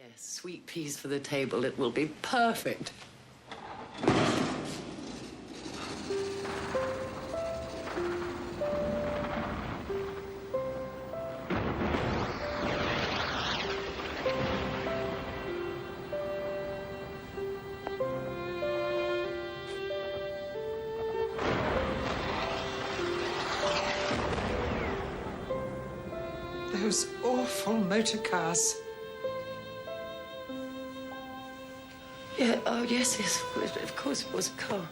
Yes, sweet peas for the table. It will be perfect. Those awful motor cars. Yeah, oh, yes, of course it was a car.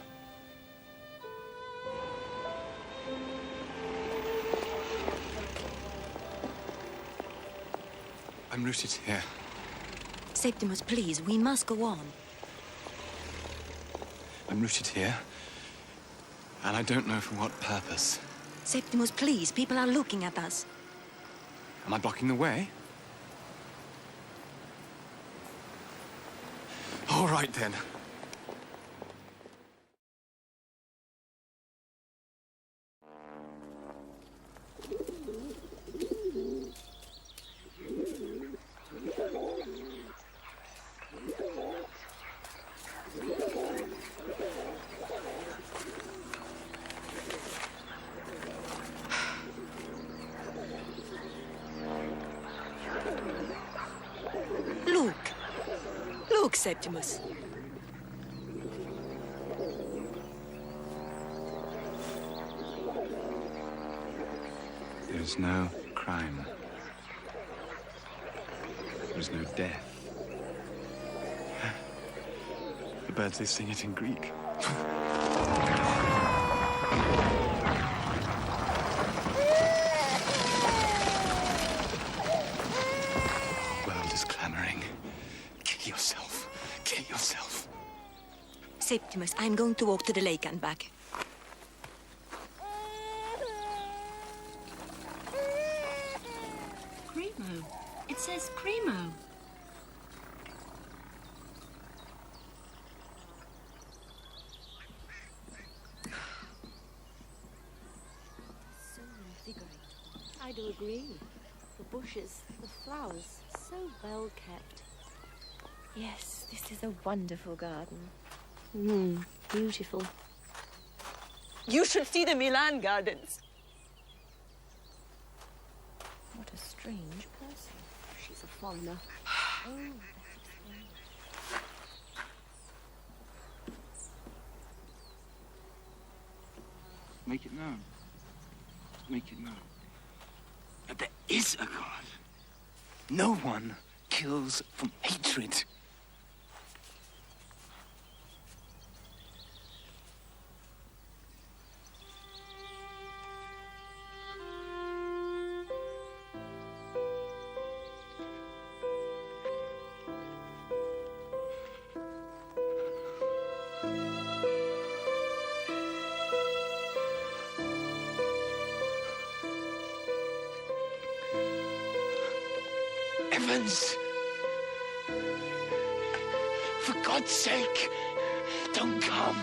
I'm rooted here. Septimus, please, we must go on. I'm rooted here. And I don't know for what purpose. Septimus, please, people are looking at us. Am I blocking the way? All right, then. Look, Septimus. There is no crime. There is no death. The birds, they sing it in Greek. Yourself. Septimus, I'm going to walk to the lake and back. Primo. It says Primo. So invigorating. I do agree. The bushes, the flowers, so well kept. Yes, this is a wonderful garden. Beautiful. You should see the Milan gardens. What a strange person. She's a foreigner. Oh, that explains. Make it known. Make it known. That there is a God. No one kills from hatred. Evans! For God's sake, don't come.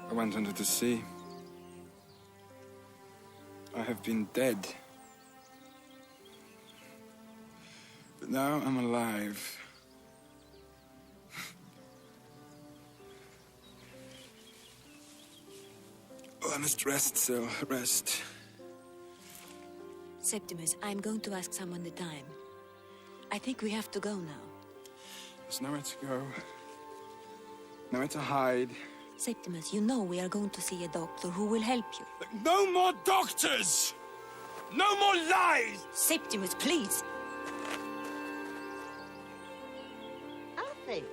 I went under the sea. I have been dead. But now I'm alive. Oh, I must rest, Sil. Rest. Septimus, I'm going to ask someone the time. I think we have to go now. There's nowhere to go. Nowhere to hide. Septimus, you know we are going to see a doctor who will help you. No more doctors! No more lies! Septimus, please. Alfred, Hey.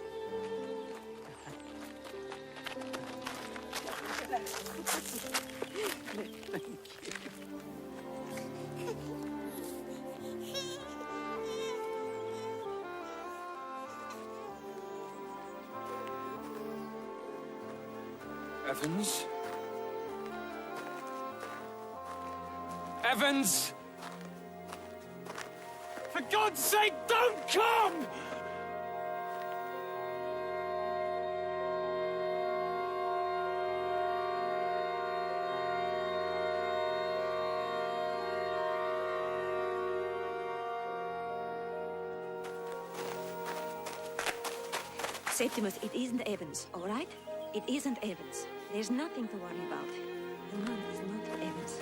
Evans? Evans! For God's sake, don't come! Septimus, it isn't Evans, all right? It isn't Evans. There's nothing to worry about. The man is not Evans.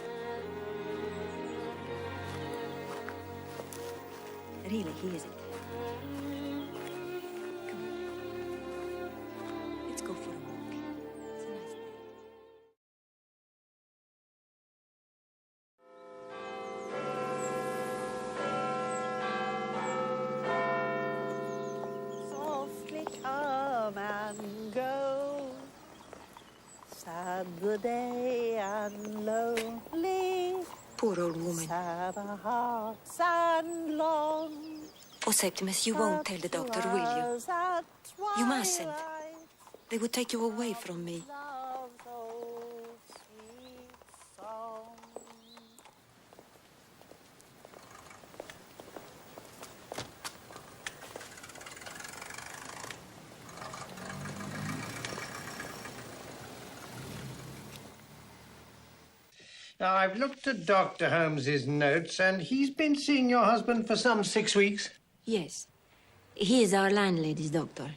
Really, he isn't. Come on. Let's go for a walk. It's a nice day. Softly come and go. Sad the day and lonely. Poor old woman. Sad our hearts and long. Oh, Septimus, you won't tell the doctor, will you? You mustn't. They would take you away from me. Now, I've looked at Dr. Holmes's notes, and he's been seeing your husband for some 6 weeks. Yes. He is our landlady's doctor.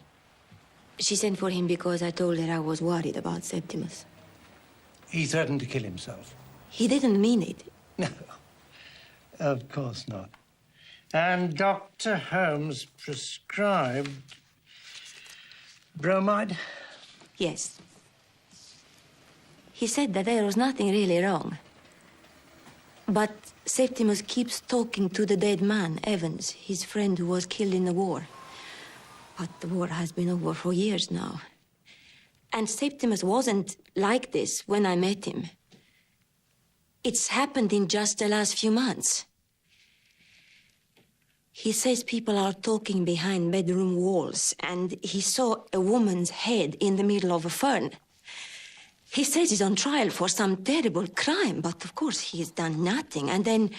She sent for him because I told her I was worried about Septimus. He threatened to kill himself. He didn't mean it. No, of course not. And Dr. Holmes prescribed bromide? Yes. He said that there was nothing really wrong. But Septimus keeps talking to the dead man, Evans, his friend who was killed in the war. But the war has been over for years now. And Septimus wasn't like this when I met him. It's happened in just the last few months. He says people are talking behind bedroom walls, and he saw a woman's head in the middle of a fern. He says he's on trial for some terrible crime, but of course he's done nothing. And then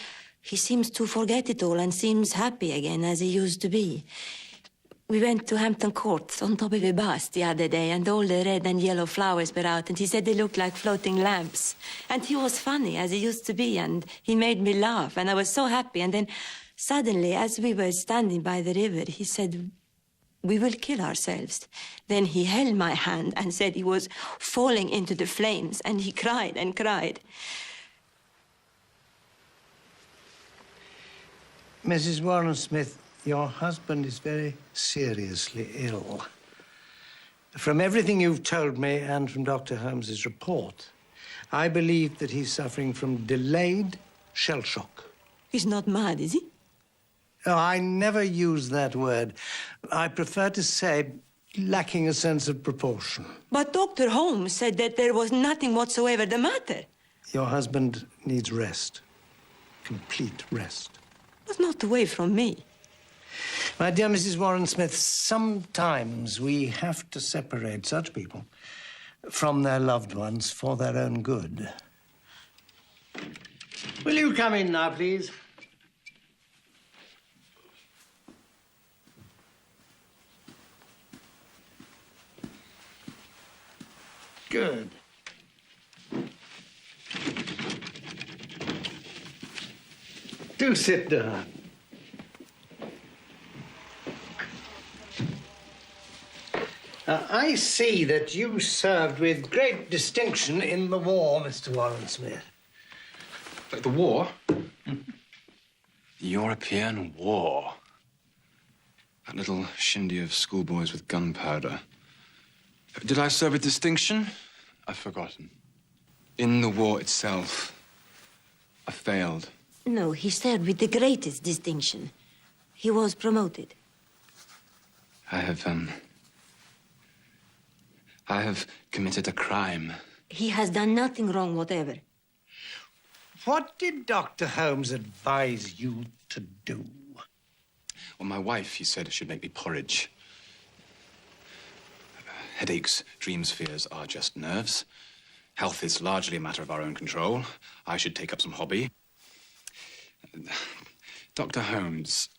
he seems to forget it all and seems happy again as he used to be. We went to Hampton Court on top of a bus the other day, and all the red and yellow flowers were out, and he said they looked like floating lamps. And he was funny as he used to be, and he made me laugh, and I was so happy. And then suddenly, as we were standing by the river, he said, "We will kill ourselves." Then he held my hand and said he was falling into the flames, and he cried and cried. Mrs. Warren Smith, your husband is very seriously ill. From everything you've told me and from Dr. Holmes's report, I believe that he's suffering from delayed shell shock. He's not mad, is he? Oh, I never use that word. I prefer to say lacking a sense of proportion. But Dr. Holmes said that there was nothing whatsoever the matter. Your husband needs rest. Complete rest. But not away from me. My dear Mrs. Warren Smith, sometimes we have to separate such people from their loved ones for their own good. Will you come in now, please? Good. Do sit down. I see that you served with great distinction in the war, Mr. Warren Smith. The war? The European War. That little shindy of schoolboys with gunpowder. Did I serve with distinction? I've forgotten. In the war itself, I failed. No, he served with the greatest distinction. He was promoted. I have I have committed a crime. He has done nothing wrong whatever. What did Dr. Holmes advise you to do? Well, my wife, he said, should make me porridge. Headaches, dreams, fears are just nerves. Health is largely a matter of our own control. I should take up some hobby. Dr. Holmes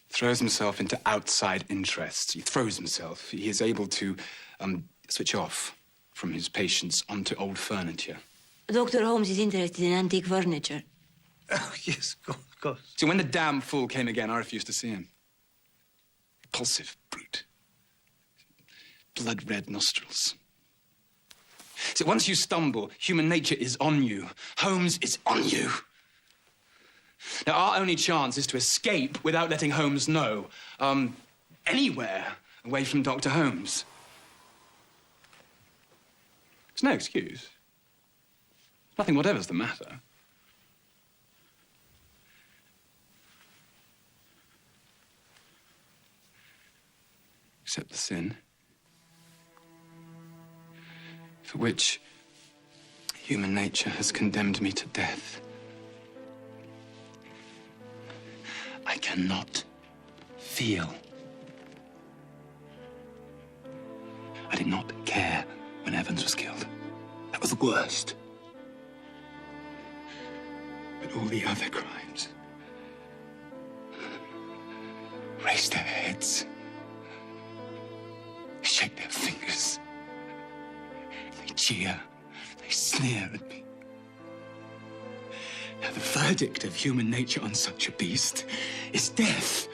throws himself into outside interests. He throws himself. He is able to switch off from his patients onto old furniture. Dr. Holmes is interested in antique furniture. Oh, yes, of course. So when the damn fool came again, I refused to see him. Repulsive brute. Blood-red nostrils. So once you stumble, human nature is on you. Holmes is on you. Now, our only chance is to escape without letting Holmes know. Anywhere away from Dr. Holmes. There's no excuse. Nothing whatever's the matter. Except the sin for which human nature has condemned me to death. I cannot feel. I did not care when Evans was killed. That was the worst. But all the other crimes raise their heads, shake their fingers, they jeer, they sneer at me. Now, the verdict of human nature on such a beast is death.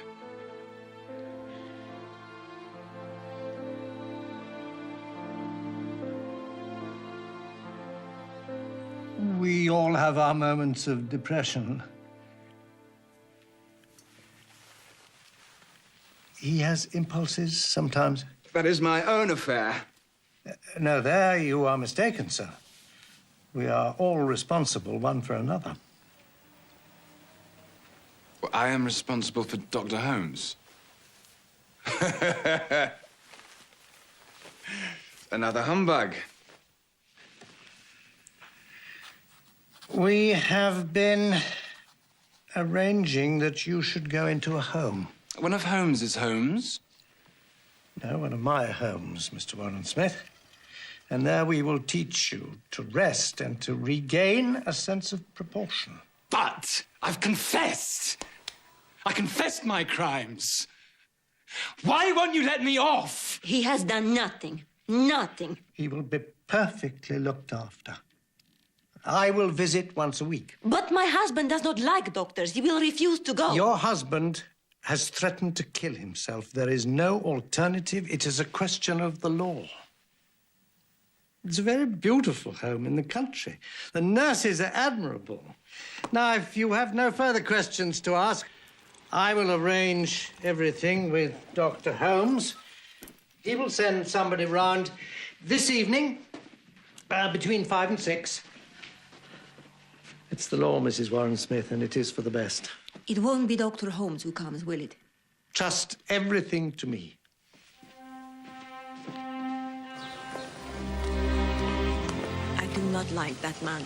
We all have our moments of depression. He has impulses sometimes. That is my own affair. No, there you are mistaken, sir. We are all responsible one for another. Well, I am responsible for Dr. Holmes. Another humbug. We have been arranging that you should go into a home. One of Holmes's homes? No, one of my homes, Mr. Warren Smith. And there we will teach you to rest and to regain a sense of proportion. But I've confessed. I confessed my crimes. Why won't you let me off? He has done nothing. Nothing. He will be perfectly looked after. I will visit once a week. But my husband does not like doctors. He will refuse to go. Your husband has threatened to kill himself. There is no alternative. It is a question of the law. It's a very beautiful home in the country. The nurses are admirable. Now, if you have no further questions to ask, I will arrange everything with Dr. Holmes. He will send somebody round this evening between 5 and 6. It's the law, Mrs. Warren Smith, and it is for the best. It won't be Dr. Holmes who comes, will it? Trust everything to me. I do not like that man.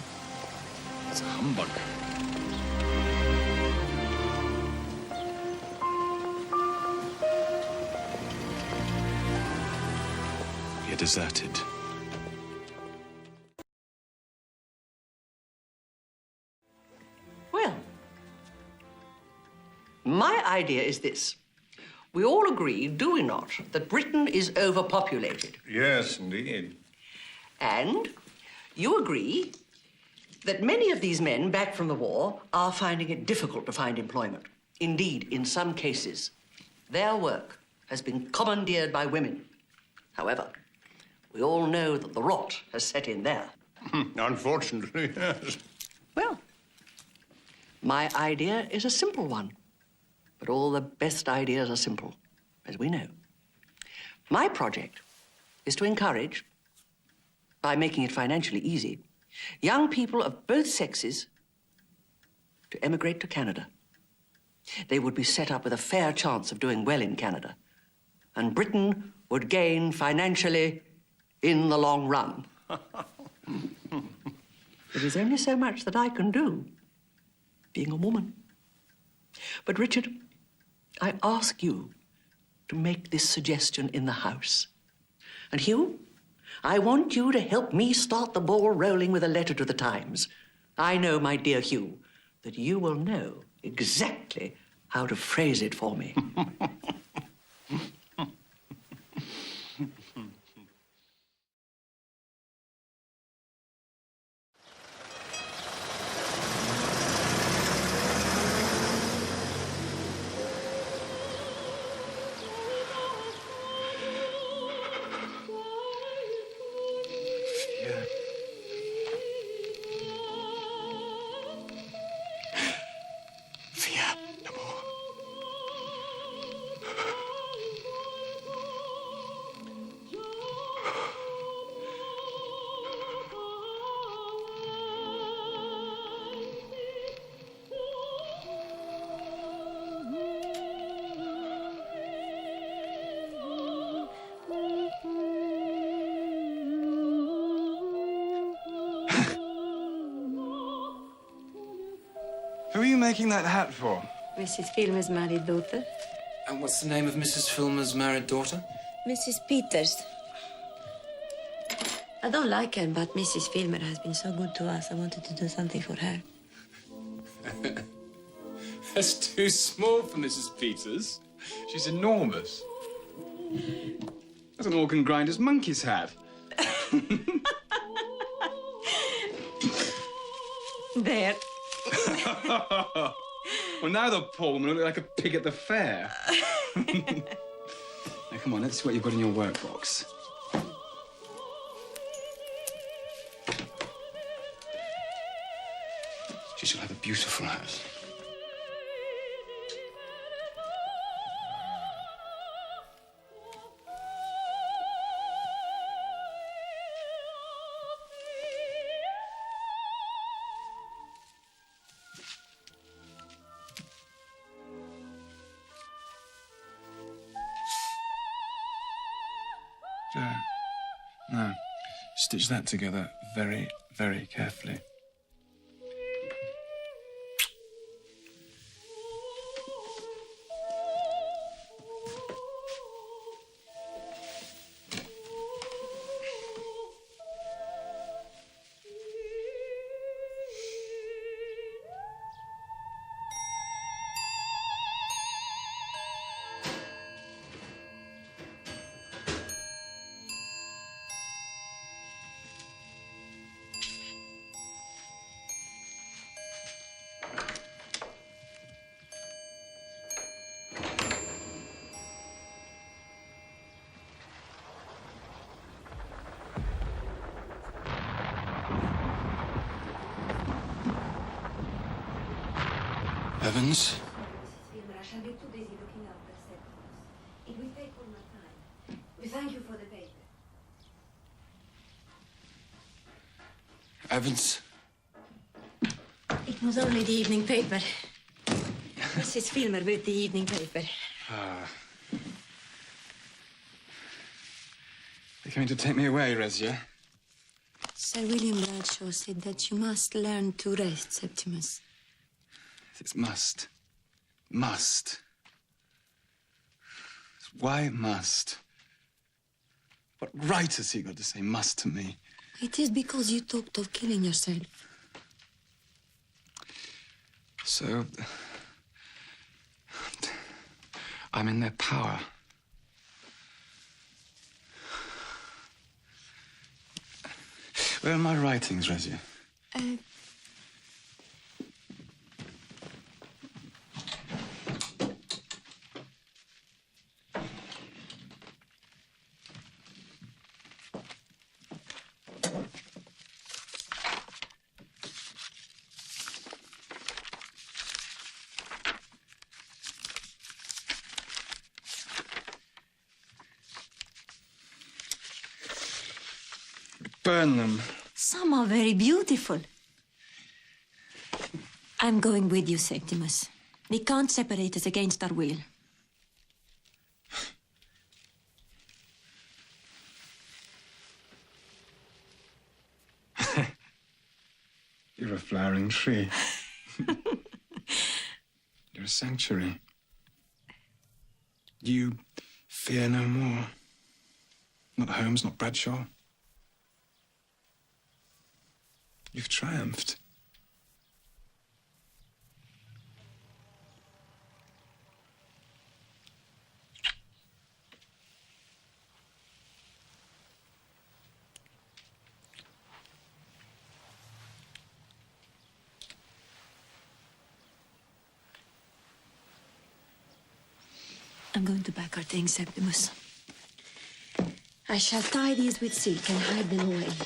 It's a humbug. You're deserted. Well, my idea is this. We all agree, do we not, that Britain is overpopulated? Yes, indeed. And you agree that many of these men back from the war are finding it difficult to find employment. Indeed, in some cases, their work has been commandeered by women. However, we all know that the rot has set in there. Unfortunately, yes. Well, my idea is a simple one. But all the best ideas are simple, as we know. My project is to encourage, by making it financially easy, young people of both sexes to emigrate to Canada. They would be set up with a fair chance of doing well in Canada, and Britain would gain financially in the long run. There is only so much that I can do, being a woman. But, Richard, I ask you to make this suggestion in the house. And, Hugh, I want you to help me start the ball rolling with a letter to the Times. I know, my dear Hugh, that you will know exactly how to phrase it for me. Who are you making that hat for? Mrs. Filmer's married daughter. And what's the name of Mrs. Filmer's married daughter? Mrs. Peters. I don't like her, but Mrs. Filmer has been so good to us. I wanted to do something for her. That's too small for Mrs. Peters. She's enormous. That's an organ grinder's monkey's hat. There. Well, now the Pullman look like a pig at the fair. Now, come on, let's see what you've got in your workbox. She shall have a beautiful hat. Now, stitch that together very, very carefully. Evans? I shall be too busy looking after Septimus. It will take all my time. We thank you for the paper. Evans? It was only the evening paper. Mrs. Filmer with the evening paper. You're coming to take me away, Rezia? Sir William Bradshaw said that you must learn to rest, Septimus. It's must. Must. Why must? What right has he got to say must to me? It is because you talked of killing yourself. So... I'm in their power. Where are my writings, Rezia? Burn them. Some are very beautiful. I'm going with you, Septimus. They can't separate us against our will. You're a flowering tree. You're a sanctuary. You fear no more. Not Holmes, not Bradshaw. You've triumphed. I'm going to pack our things, Septimus. I shall tie these with silk and hide them away. Good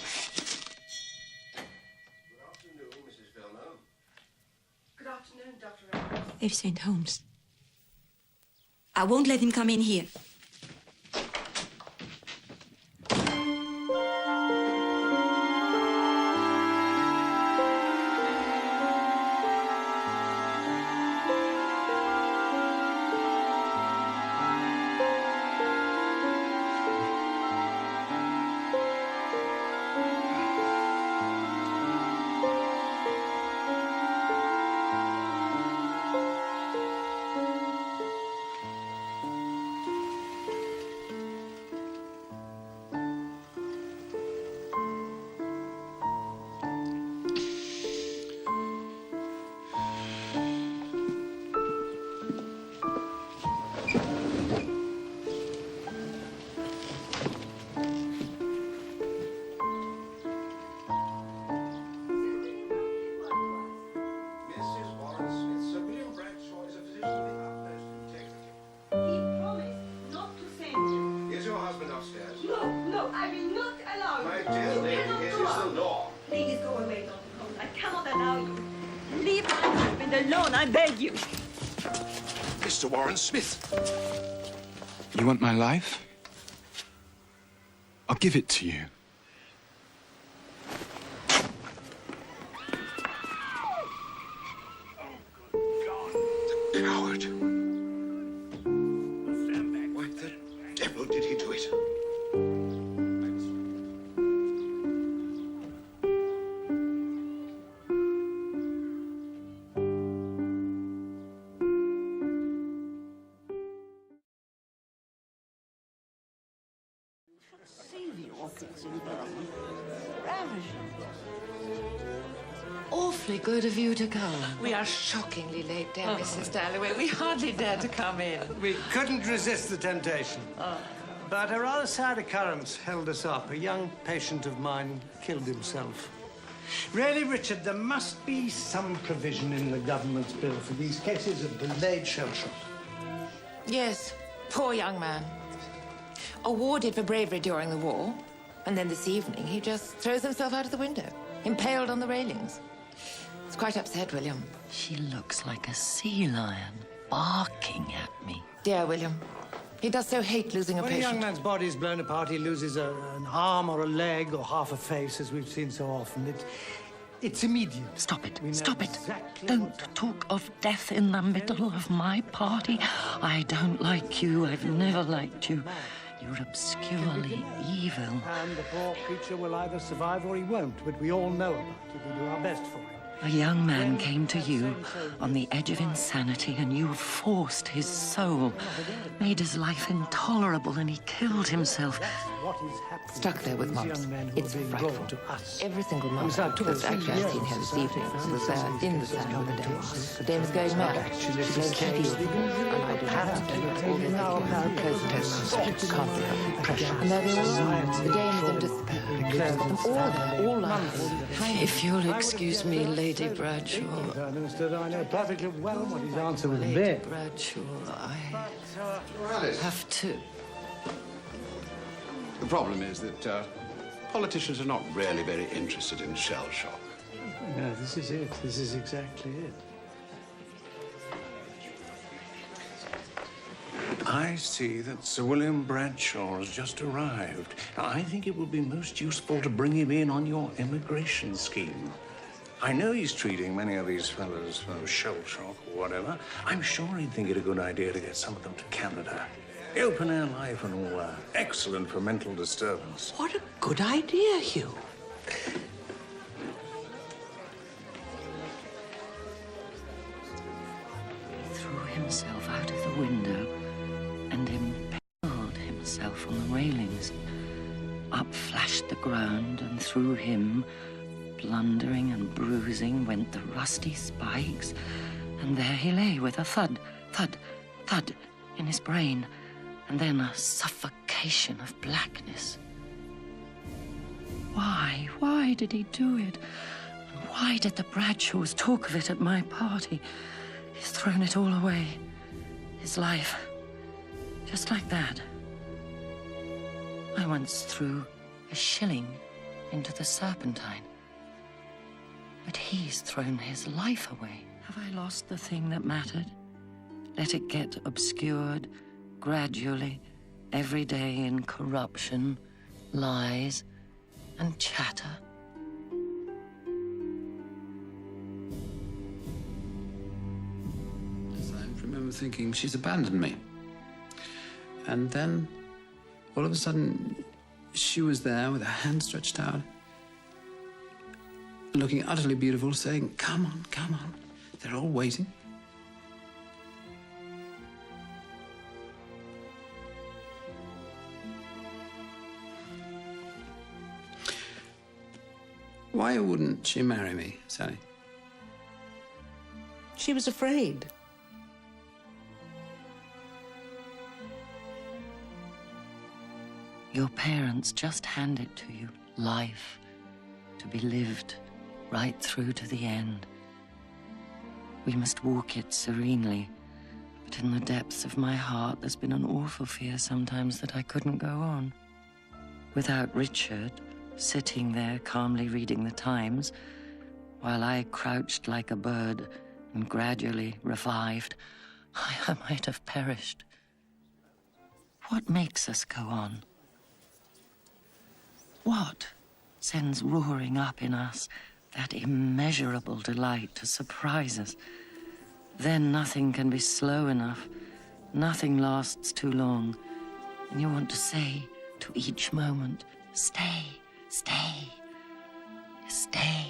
afternoon, Mrs. Villeneuve. Good afternoon, Dr. Evans. If St. Holmes. I won't let him come in here. Alone, I beg you. Mr. Warren Smith. You want my life? I'll give it to you. The coward. Why the devil did he do it? Awfully good of you to come. We are shockingly late, dear Mrs. Dalloway. We hardly dared to come in. We couldn't resist the temptation. But a rather sad occurrence held us up. A young patient of mine killed himself. Really, Richard, there must be some provision in the government's bill for these cases of delayed shell shock. Yes, poor young man. Awarded for bravery during the war, and then this evening he just throws himself out of the window, impaled on the railings. It's quite upset, William. She looks like a sea lion barking at me. Dear William. He does so hate losing a When patient. a young man's body is blown apart, he loses an arm or a leg or half a face, as we've seen so often. It's immediate. Stop it. We know Stop it. exactly Don't talk of death in the middle of my party. I don't like you. I've never liked you. You're obscurely evil. And the poor creature will either survive or he won't, but we all know about it. We do our best for him. A young man came to you on the edge of insanity, and you forced his soul, made his life intolerable, and he killed himself. What is happening? Stuck there with These mumps. young men who It's are being frightful. brought to us. Every single month. It's like 2 or 3 Actually, I've years seen her this since evening. these She was there cases in the come sand with the into dame. us. The dame is going mad. Actually, She this blames heavy case, on me, and I do have to do all the close can't be under pressure. And there they all are. The dame is in despair. And all lives. If you'll excuse me, Lady Bradshaw. Prime Minister, I know perfectly well what his answer would be. Lady Bradshaw, I Alice, have to. the problem is that politicians are not really very interested in shell shock. No, this is it. This is exactly it. I see that Sir William Bradshaw has just arrived. Now, I think it would be most useful to bring him in on your immigration scheme. I know he's treating many of these fellows for shell shock or whatever. I'm sure he'd think it a good idea to get some of them to Canada. Open air life and all that. Excellent for mental disturbance. What a good idea, Hugh. threw himself out of the window and impaled himself on the railings. Up flashed the ground, and through him, blundering and bruising, went the rusty spikes, and there he lay with a thud, thud, thud in his brain, and then a suffocation of blackness. Why did he do it? And why did the Bradshaws talk of it at my party? He's thrown it all away. His life. Just like that. I once threw a shilling into the Serpentine. But he's thrown his life away. Have I lost the thing that mattered? Let it get obscured, gradually, every day in corruption, lies, and chatter. I remember thinking, she's abandoned me. And then, all of a sudden, she was there with her hand stretched out, looking utterly beautiful, saying, come on, come on. They're all waiting. Why wouldn't she marry me, Sally? She was afraid. Your parents just hand it to you. Life, to be lived right through to the end. We must walk it serenely. But in the depths of my heart, there's been an awful fear sometimes that I couldn't go on. Without Richard, sitting there calmly reading the Times, while I crouched like a bird and gradually revived, I might have perished. What makes us go on? What sends roaring up in us that immeasurable delight to surprise us? Then nothing can be slow enough. Nothing lasts too long. And you want to say to each moment, stay, stay, stay.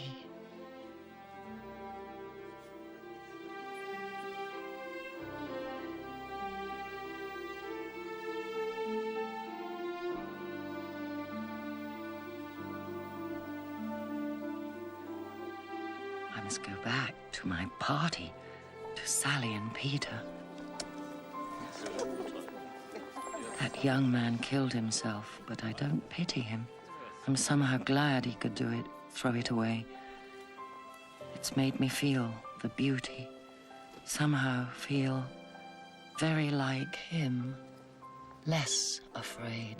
I must go back to my party, to Sally and Peter. That young man killed himself, but I don't pity him. I'm somehow glad he could do it, throw it away. It's made me feel the beauty, somehow feel very like him, less afraid.